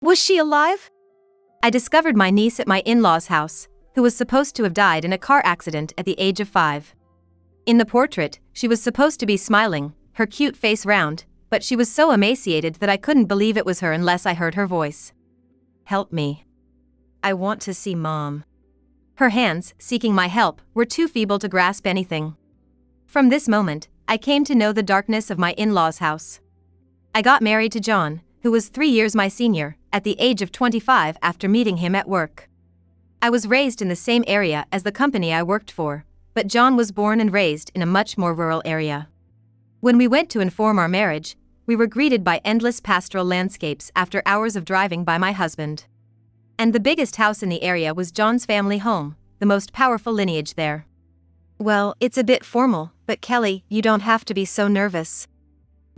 Was she alive? I discovered my niece at my in-laws' house, who was supposed to have died in a car accident at the age of 5. In the portrait, she was supposed to be smiling, her cute face round, but she was so emaciated that I couldn't believe it was her unless I heard her voice. Help me. I want to see Mom. Her hands, seeking my help, were too feeble to grasp anything. From this moment, I came to know the darkness of my in-laws' house. I got married to John, who was 3 years my senior, at the age of 25 after meeting him at work. I was raised in the same area as the company I worked for, but John was born and raised in a much more rural area. When we went to inform our marriage, we were greeted by endless pastoral landscapes after hours of driving by my husband. And the biggest house in the area was John's family home, the most powerful lineage there. Well, it's a bit formal, but Kelly, you don't have to be so nervous.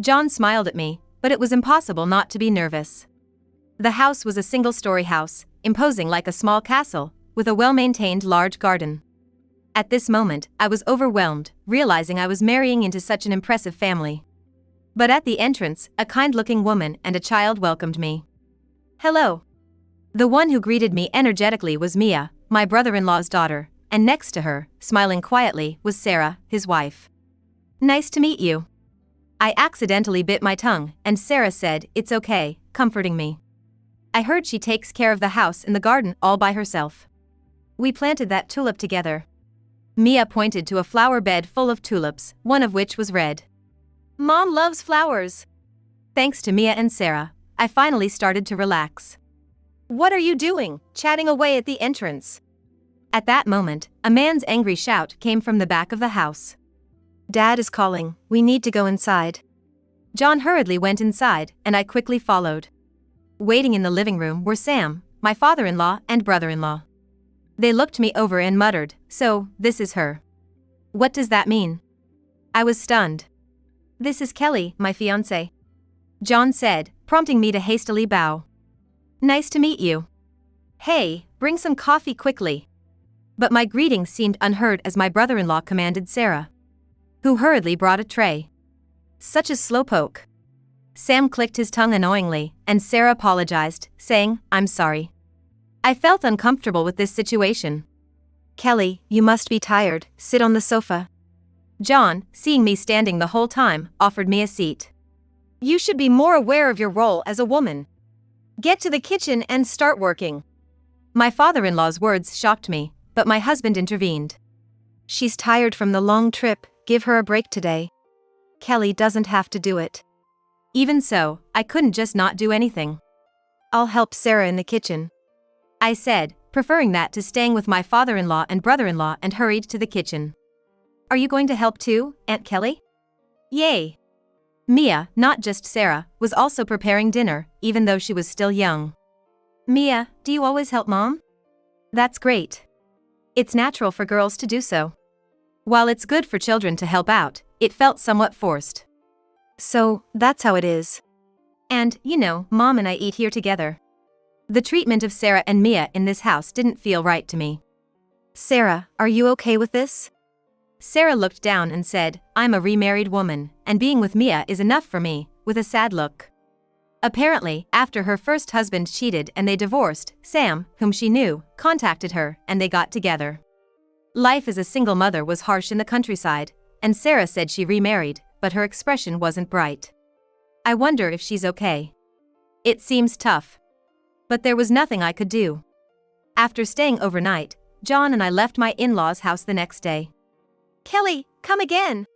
John smiled at me, but it was impossible not to be nervous. The house was a single-story house, imposing like a small castle, with a well-maintained large garden. At this moment, I was overwhelmed, realizing I was marrying into such an impressive family. But at the entrance, a kind-looking woman and a child welcomed me. Hello. The one who greeted me energetically was Mia, my brother-in-law's daughter, and next to her, smiling quietly, was Sarah, his wife. Nice to meet you. I accidentally bit my tongue, and Sarah said, "It's okay," comforting me. I heard she takes care of the house and the garden all by herself. We planted that tulip together. Mia pointed to a flower bed full of tulips, one of which was red. Mom loves flowers. Thanks to Mia and Sarah, I finally started to relax. What are you doing, chatting away at the entrance? At that moment, a man's angry shout came from the back of the house. Dad is calling, we need to go inside. John hurriedly went inside, and I quickly followed. Waiting in the living room were Sam, my father-in-law and brother-in-law. They looked me over and muttered, "So, this is her. What does that mean?" I was stunned. "This is Kelly, my fiancé," John said, prompting me to hastily bow. "Nice to meet you. Hey, bring some coffee quickly." But my greeting seemed unheard as my brother-in-law commanded Sarah, who hurriedly brought a tray. Such a slowpoke. Sam clicked his tongue annoyingly, and Sarah apologized, saying, "I'm sorry." I felt uncomfortable with this situation. "Kelly, you must be tired, sit on the sofa." John, seeing me standing the whole time, offered me a seat. "You should be more aware of your role as a woman. Get to the kitchen and start working." My father-in-law's words shocked me, but my husband intervened. "She's tired from the long trip, give her a break today. Kelly doesn't have to do it." Even so, I couldn't just not do anything. "I'll help Sarah in the kitchen," I said, preferring that to staying with my father-in-law and brother-in-law, and hurried to the kitchen. "Are you going to help too, Aunt Kelly?" "Yay." Mia, not just Sarah, was also preparing dinner, even though she was still young. "Mia, do you always help Mom?" "That's great. It's natural for girls to do so." While it's good for children to help out, it felt somewhat forced. "So, that's how it is. And, you know, Mom and I eat here together." The treatment of Sarah and Mia in this house didn't feel right to me. "Sarah, are you okay with this?" Sarah looked down and said, "I'm a remarried woman, and being with Mia is enough for me," with a sad look. Apparently, after her first husband cheated and they divorced, Sam, whom she knew, contacted her, and they got together. Life as a single mother was harsh in the countryside, and Sarah said she remarried, but her expression wasn't bright. I wonder if she's okay. It seems tough. But there was nothing I could do. After staying overnight, John and I left my in-laws' house the next day. "Kelly, come again."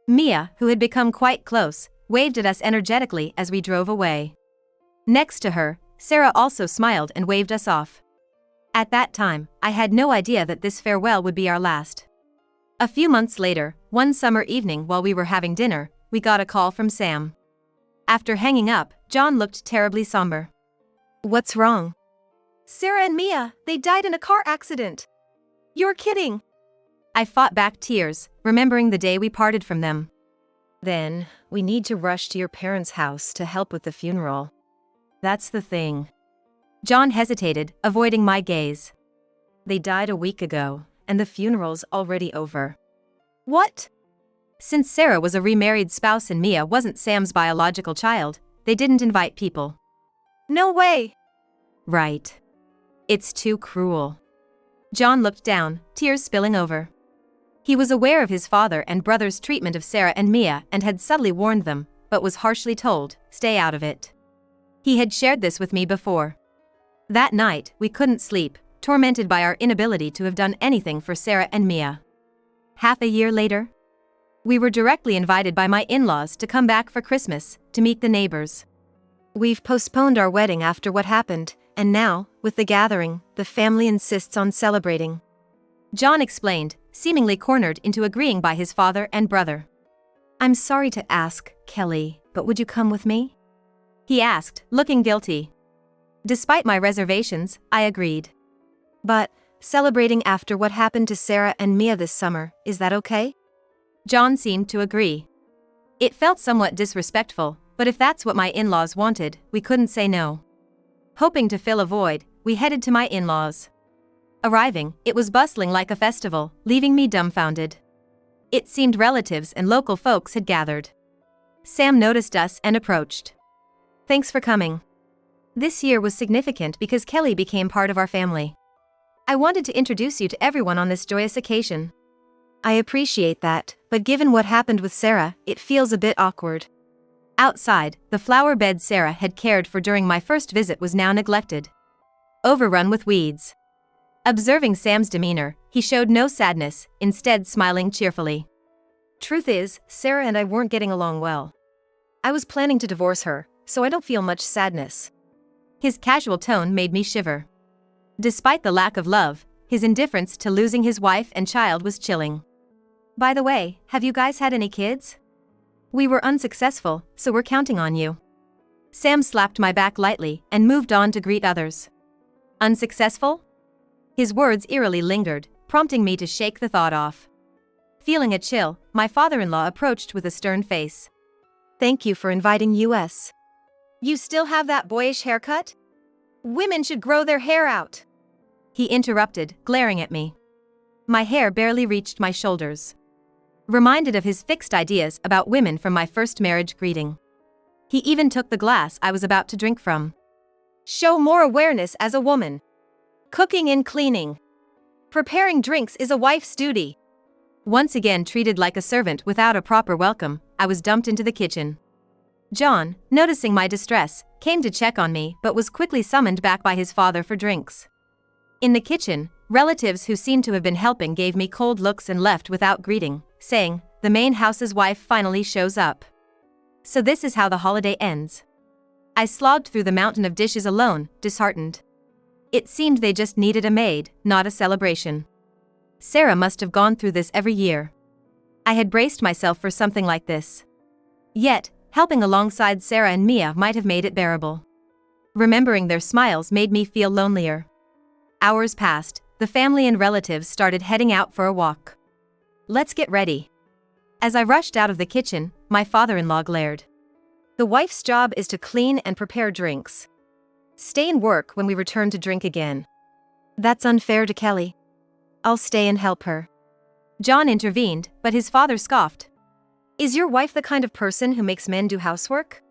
Mia, who had become quite close, waved at us energetically as we drove away. Next to her, Sarah also smiled and waved us off. At that time, I had no idea that this farewell would be our last. A few months later, one summer evening while we were having dinner, we got a call from Sam. After hanging up, John looked terribly somber. "What's wrong?" "Sarah and Mia, they died in a car accident." "You're kidding." I fought back tears, remembering the day we parted from them. "Then, we need to rush to your parents' house to help with the funeral. That's the thing." John hesitated, avoiding my gaze. "They died a week ago, and the funeral's already over." "What?" Since Sarah was a remarried spouse and Mia wasn't Sam's biological child, they didn't invite people. "No way." Right. It's too cruel. John looked down, tears spilling over. He was aware of his father and brother's treatment of Sarah and Mia and had subtly warned them, but was harshly told, stay out of it. He had shared this with me before. That night, we couldn't sleep, tormented by our inability to have done anything for Sarah and Mia. Half a year later, we were directly invited by my in-laws to come back for Christmas, to meet the neighbors. We've postponed our wedding after what happened, and now, with the gathering, the family insists on celebrating. John explained, seemingly cornered into agreeing by his father and brother. I'm sorry to ask, Kelly, but would you come with me? He asked, looking guilty. Despite my reservations, I agreed. But, celebrating after what happened to Sarah and Mia this summer, is that okay? John seemed to agree. It felt somewhat disrespectful, but if that's what my in-laws wanted, we couldn't say no. Hoping to fill a void, we headed to my in-laws. Arriving, it was bustling like a festival, leaving me dumbfounded. It seemed relatives and local folks had gathered. Sam noticed us and approached. Thanks for coming. This year was significant because Kelly became part of our family. I wanted to introduce you to everyone on this joyous occasion. I appreciate that, but given what happened with Sarah, it feels a bit awkward. Outside, the flower bed Sarah had cared for during my first visit was now neglected. Overrun with weeds. Observing Sam's demeanor, he showed no sadness, instead smiling cheerfully. Truth is, Sarah and I weren't getting along well. I was planning to divorce her, so I don't feel much sadness. His casual tone made me shiver. Despite the lack of love, his indifference to losing his wife and child was chilling. By the way, have you guys had any kids? We were unsuccessful, so we're counting on you. Sam slapped my back lightly and moved on to greet others. Unsuccessful? His words eerily lingered, prompting me to shake the thought off. Feeling a chill, my father-in-law approached with a stern face. Thank you for inviting us. You still have that boyish haircut? Women should grow their hair out. He interrupted, glaring at me. My hair barely reached my shoulders. Reminded of his fixed ideas about women from my first marriage greeting. He even took the glass I was about to drink from. Show more awareness as a woman. Cooking and cleaning. Preparing drinks is a wife's duty. Once again treated like a servant without a proper welcome, I was dumped into the kitchen. John, noticing my distress, came to check on me but was quickly summoned back by his father for drinks. In the kitchen, relatives who seemed to have been helping gave me cold looks and left without greeting, saying, the main house's wife finally shows up. So this is how the holiday ends. I slogged through the mountain of dishes alone, disheartened. It seemed they just needed a maid, not a celebration. Sarah must have gone through this every year. I had braced myself for something like this. Yet, helping alongside Sarah and Mia might have made it bearable. Remembering their smiles made me feel lonelier. Hours passed, the family and relatives started heading out for a walk. Let's get ready. As I rushed out of the kitchen, my father-in-law glared. The wife's job is to clean and prepare drinks. Stay and work when we return to drink again. That's unfair to Kelly. I'll stay and help her. John intervened, but his father scoffed. Is your wife the kind of person who makes men do housework?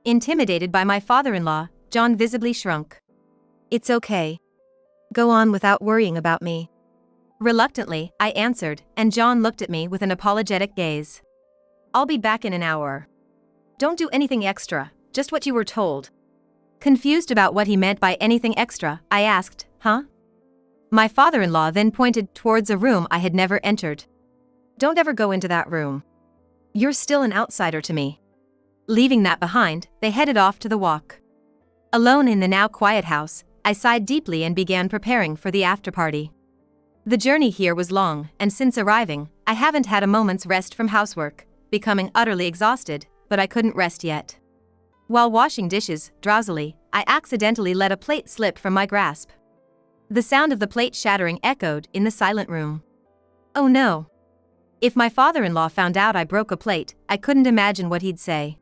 Intimidated by my father-in-law, John visibly shrunk. It's okay. Go on without worrying about me. Reluctantly, I answered, and John looked at me with an apologetic gaze. I'll be back in an hour. Don't do anything extra, just what you were told. Confused about what he meant by anything extra, I asked, huh? My father-in-law then pointed towards a room I had never entered. Don't ever go into that room. You're still an outsider to me. Leaving that behind, they headed off to the walk. Alone in the now quiet house, I sighed deeply and began preparing for the after-party. The journey here was long, and since arriving, I haven't had a moment's rest from housework, becoming utterly exhausted, but I couldn't rest yet. While washing dishes, drowsily, I accidentally let a plate slip from my grasp. The sound of the plate shattering echoed in the silent room. Oh no! If my father-in-law found out I broke a plate, I couldn't imagine what he'd say.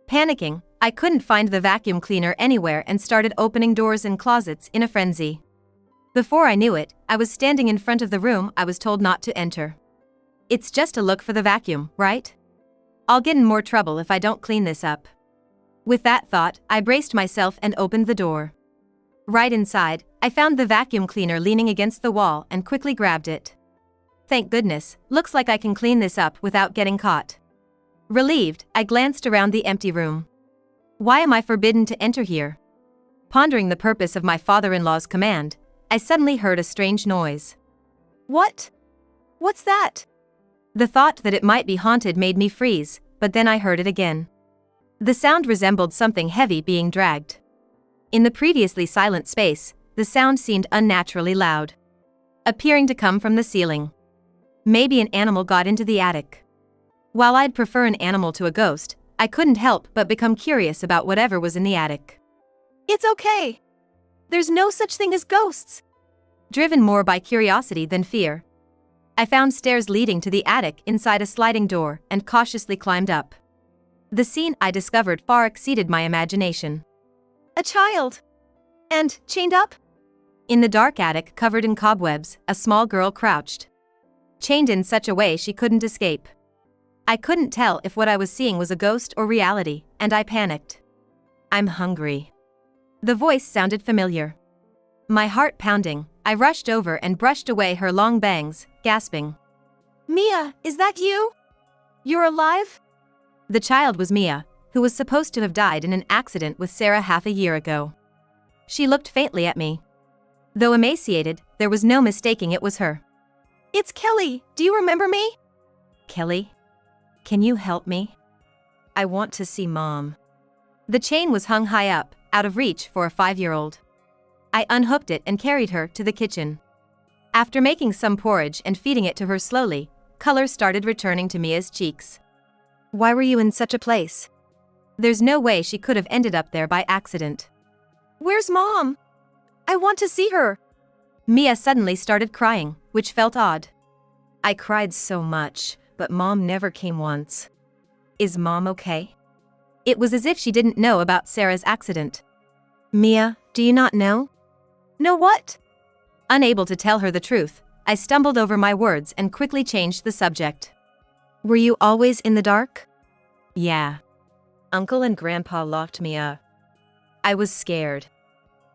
Panicking, I couldn't find the vacuum cleaner anywhere and started opening doors and closets in a frenzy. Before I knew it, I was standing in front of the room I was told not to enter. It's just a look for the vacuum, right? I'll get in more trouble if I don't clean this up. With that thought, I braced myself and opened the door. Right inside, I found the vacuum cleaner leaning against the wall and quickly grabbed it. Thank goodness, looks like I can clean this up without getting caught. Relieved, I glanced around the empty room. Why am I forbidden to enter here? Pondering the purpose of my father-in-law's command, I suddenly heard a strange noise. What? What's that? The thought that it might be haunted made me freeze, but then I heard it again. The sound resembled something heavy being dragged. In the previously silent space, the sound seemed unnaturally loud, appearing to come from the ceiling. Maybe an animal got into the attic. While I'd prefer an animal to a ghost, I couldn't help but become curious about whatever was in the attic. It's okay. There's no such thing as ghosts. Driven more by curiosity than fear, I found stairs leading to the attic inside a sliding door and cautiously climbed up. The scene I discovered far exceeded my imagination. A child. And chained up? In the dark attic covered in cobwebs, a small girl crouched, chained in such a way she couldn't escape. I couldn't tell if what I was seeing was a ghost or reality, and I panicked. I'm hungry. The voice sounded familiar. My heart pounding, I rushed over and brushed away her long bangs, gasping. Mia, is that you? You're alive? The child was Mia, who was supposed to have died in an accident with Sarah half a year ago. She looked faintly at me. Though emaciated, there was no mistaking it was her. It's Kelly, do you remember me? Kelly? Can you help me? I want to see Mom. The chain was hung high up, out of reach for a 5-year-old. I unhooked it and carried her to the kitchen. After making some porridge and feeding it to her slowly, color started returning to Mia's cheeks. Why were you in such a place? There's no way she could have ended up there by accident. Where's Mom? I want to see her. Mia suddenly started crying, which felt odd. I cried so much, but Mom never came once. Is Mom okay? It was as if she didn't know about Sarah's accident. Mia, do you not know? Know what? Unable to tell her the truth, I stumbled over my words and quickly changed the subject. Were you always in the dark? Yeah. Uncle and Grandpa locked me up. I was scared.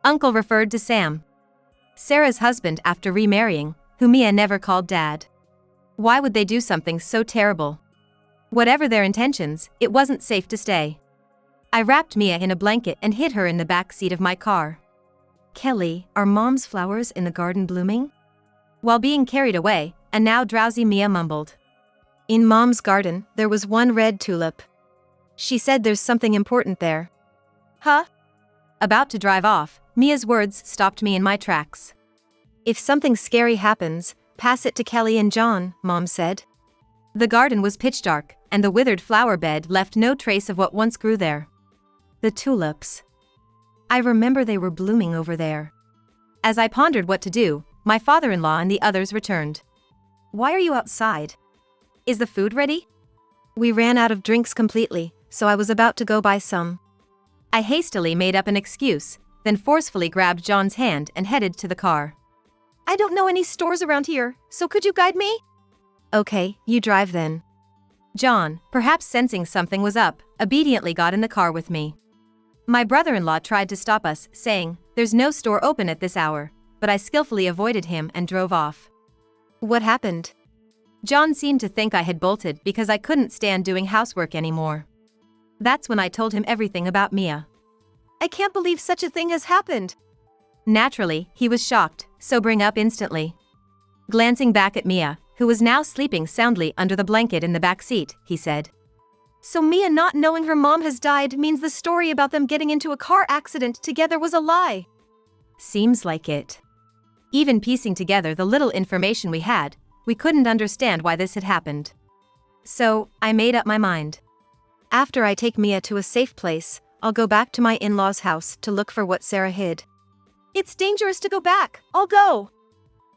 Uncle referred to Sam, Sarah's husband after remarrying, who Mia never called Dad. Why would they do something so terrible? Whatever their intentions, it wasn't safe to stay. I wrapped Mia in a blanket and hid her in the back seat of my car. Kelly, are Mom's flowers in the garden blooming? While being carried away, a now drowsy Mia mumbled. In Mom's garden, there was one red tulip. She said there's something important there. Huh? About to drive off, Mia's words stopped me in my tracks. If something scary happens, pass it to Kelly and John, Mom said. The garden was pitch dark, and the withered flower bed left no trace of what once grew there. The tulips. I remember they were blooming over there. As I pondered what to do, my father-in-law and the others returned. Why are you outside? Is the food ready? We ran out of drinks completely, so I was about to go buy some. I hastily made up an excuse, then forcefully grabbed John's hand and headed to the car. I don't know any stores around here, so could you guide me? Okay, you drive then. John, perhaps sensing something was up, obediently got in the car with me. My brother-in-law tried to stop us, saying, "There's no store open at this hour," but I skillfully avoided him and drove off. What happened? John seemed to think I had bolted because I couldn't stand doing housework anymore. That's when I told him everything about Mia. I can't believe such a thing has happened. Naturally, he was shocked, sobering up instantly. Glancing back at Mia, who was now sleeping soundly under the blanket in the back seat, he said, So Mia not knowing her mom has died means the story about them getting into a car accident together was a lie. Seems like it. Even piecing together the little information we had, we couldn't understand why this had happened. So, I made up my mind. After I take Mia to a safe place, I'll go back to my in-laws' house to look for what Sarah hid. It's dangerous to go back. I'll go.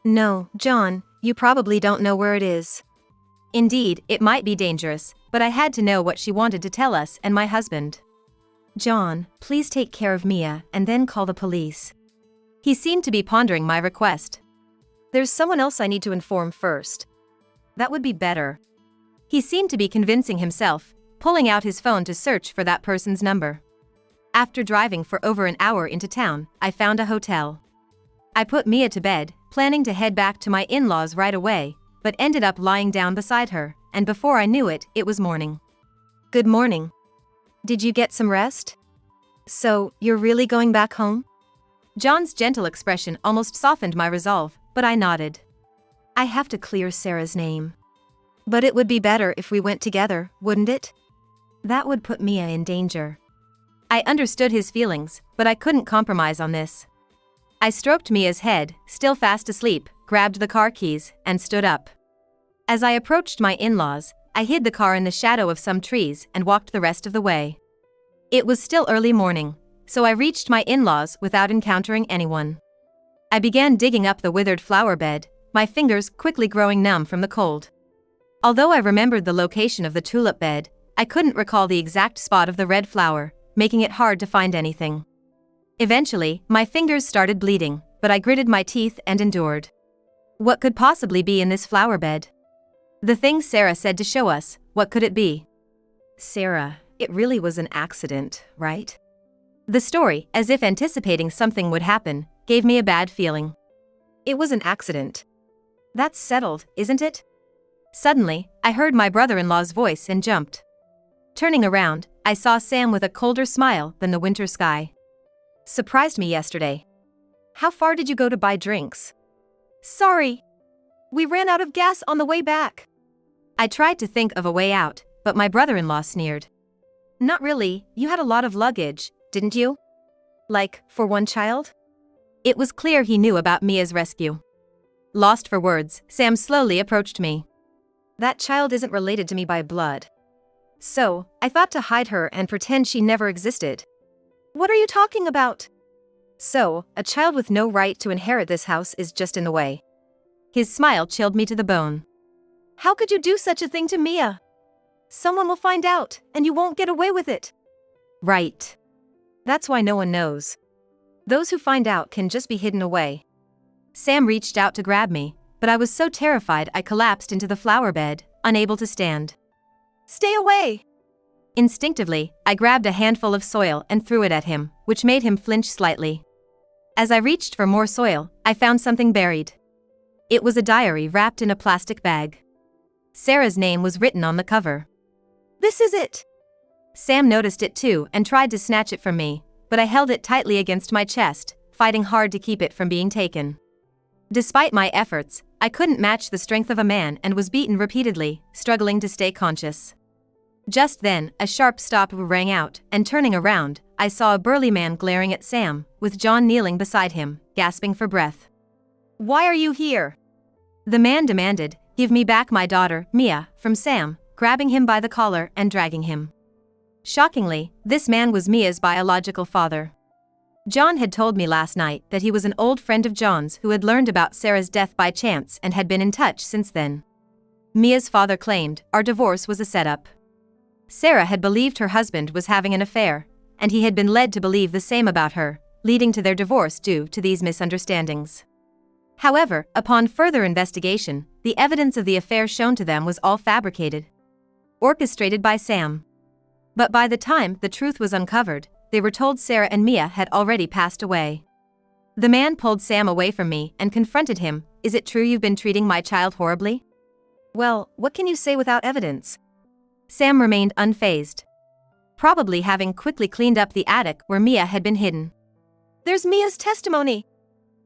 No, John, you probably don't know where it is. Indeed, it might be dangerous, but I had to know what she wanted to tell us and my husband. John, please take care of Mia and then call the police. He seemed to be pondering my request. There's someone else I need to inform first. That would be better. He seemed to be convincing himself, pulling out his phone to search for that person's number. After driving for over an hour into town, I found a hotel. I put Mia to bed, planning to head back to my in-laws right away, but ended up lying down beside her, and before I knew it, it was morning. Good morning. Did you get some rest? So, you're really going back home? John's gentle expression almost softened my resolve, but I nodded. I have to clear Sarah's name. But it would be better if we went together, wouldn't it? That would put Mia in danger. I understood his feelings, but I couldn't compromise on this. I stroked Mia's head, still fast asleep, grabbed the car keys, and stood up. As I approached my in-laws, I hid the car in the shadow of some trees and walked the rest of the way. It was still early morning, so I reached my in-laws without encountering anyone. I began digging up the withered flower bed, my fingers quickly growing numb from the cold. Although I remembered the location of the tulip bed, I couldn't recall the exact spot of the red flower, making it hard to find anything. Eventually, my fingers started bleeding, but I gritted my teeth and endured. What could possibly be in this flower bed? The thing Sarah said to show us, what could it be? Sarah, it really was an accident, right? The story, as if anticipating something would happen, gave me a bad feeling. It was an accident. That's settled, isn't it? Suddenly, I heard my brother-in-law's voice and jumped. Turning around, I saw Sam with a colder smile than the winter sky. Surprised me yesterday. How far did you go to buy drinks? Sorry. We ran out of gas on the way back. I tried to think of a way out, but my brother-in-law sneered. Not really, you had a lot of luggage, didn't you? Like, for one child? It was clear he knew about Mia's rescue. Lost for words, Sam slowly approached me. That child isn't related to me by blood. So, I thought to hide her and pretend she never existed. What are you talking about? So, a child with no right to inherit this house is just in the way. His smile chilled me to the bone. How could you do such a thing to Mia? Someone will find out, and you won't get away with it. Right. That's why no one knows. Those who find out can just be hidden away. Sam reached out to grab me, but I was so terrified I collapsed into the flower bed, unable to stand. Stay away! Instinctively, I grabbed a handful of soil and threw it at him, which made him flinch slightly. As I reached for more soil, I found something buried. It was a diary wrapped in a plastic bag. Sarah's name was written on the cover. This is it! Sam noticed it too and tried to snatch it from me, but I held it tightly against my chest, fighting hard to keep it from being taken. Despite my efforts, I couldn't match the strength of a man and was beaten repeatedly, struggling to stay conscious. Just then, a sharp stop rang out, and turning around, I saw a burly man glaring at Sam, with John kneeling beside him, gasping for breath. Why are you here? The man demanded, "Give me back my daughter, Mia," from Sam, grabbing him by the collar and dragging him. Shockingly, this man was Mia's biological father. John had told me last night that he was an old friend of John's who had learned about Sarah's death by chance and had been in touch since then. Mia's father claimed our divorce was a setup. Sarah had believed her husband was having an affair, and he had been led to believe the same about her, leading to their divorce due to these misunderstandings. However, upon further investigation, the evidence of the affair shown to them was all fabricated, orchestrated by Sam. But by the time the truth was uncovered, they were told Sarah and Mia had already passed away. The man pulled Sam away from me and confronted him. "Is it true you've been treating my child horribly?" Well, what can you say without evidence? Sam remained unfazed, probably having quickly cleaned up the attic where Mia had been hidden. There's Mia's testimony.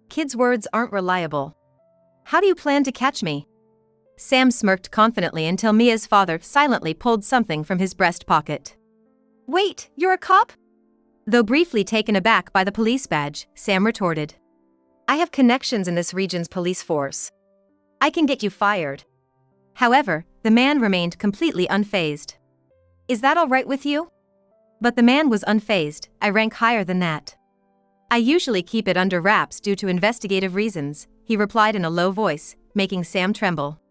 Kids' words aren't reliable. How do you plan to catch me? Sam smirked confidently until Mia's father silently pulled something from his breast pocket. Wait, you're a cop? Though briefly taken aback by the police badge, Sam retorted. I have connections in this region's police force. I can get you fired. However, the man remained completely unfazed. Is that all right with you? But the man was unfazed. I rank higher than that. I usually keep it under wraps due to investigative reasons, he replied in a low voice, making Sam tremble.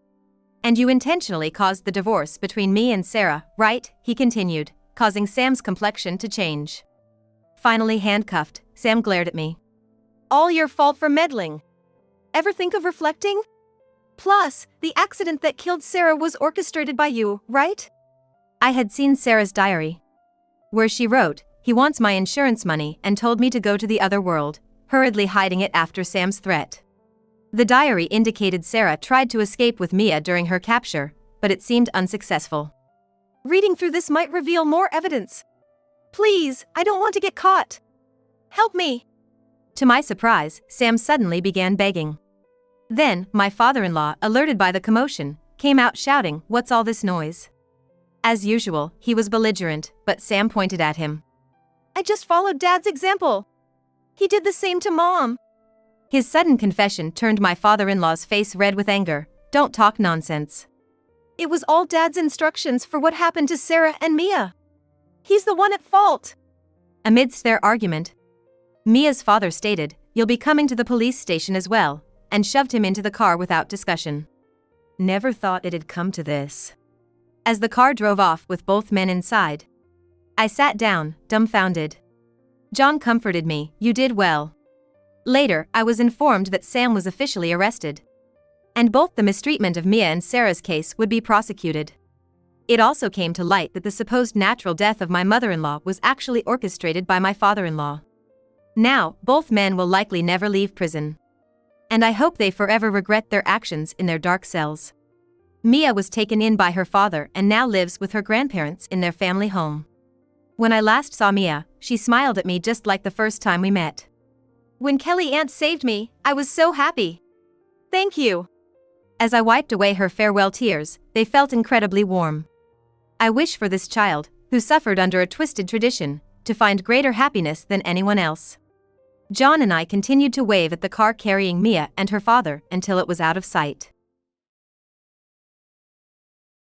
And you intentionally caused the divorce between me and Sarah, right? He continued, causing Sam's complexion to change. Finally handcuffed, Sam glared at me. All your fault for meddling. Ever think of reflecting? Plus, the accident that killed Sarah was orchestrated by you, right? I had seen Sarah's diary, where she wrote, He wants my insurance money and told me to go to the other world, hurriedly hiding it after Sam's threat. The diary indicated Sarah tried to escape with Mia during her capture, but it seemed unsuccessful. Reading through this might reveal more evidence. Please, I don't want to get caught. Help me. To my surprise, Sam suddenly began begging. Then, my father-in-law, alerted by the commotion, came out shouting, "What's all this noise?" As usual, he was belligerent, but Sam pointed at him. I just followed Dad's example. He did the same to Mom. His sudden confession turned my father-in-law's face red with anger. Don't talk nonsense. It was all Dad's instructions for what happened to Sarah and Mia. He's the one at fault. Amidst their argument, Mia's father stated, "You'll be coming to the police station as well," and shoved him into the car without discussion. Never thought it'd come to this. As the car drove off with both men inside, I sat down, dumbfounded. John comforted me, "You did well." Later, I was informed that Sam was officially arrested, and both the mistreatment of Mia and Sarah's case would be prosecuted. It also came to light that the supposed natural death of my mother-in-law was actually orchestrated by my father-in-law. Now, both men will likely never leave prison, and I hope they forever regret their actions in their dark cells. Mia was taken in by her father and now lives with her grandparents in their family home. When I last saw Mia, she smiled at me just like the first time we met. When Kelly Aunt saved me, I was so happy. Thank you. As I wiped away her farewell tears, they felt incredibly warm. I wish for this child, who suffered under a twisted tradition, to find greater happiness than anyone else. John and I continued to wave at the car carrying Mia and her father until it was out of sight.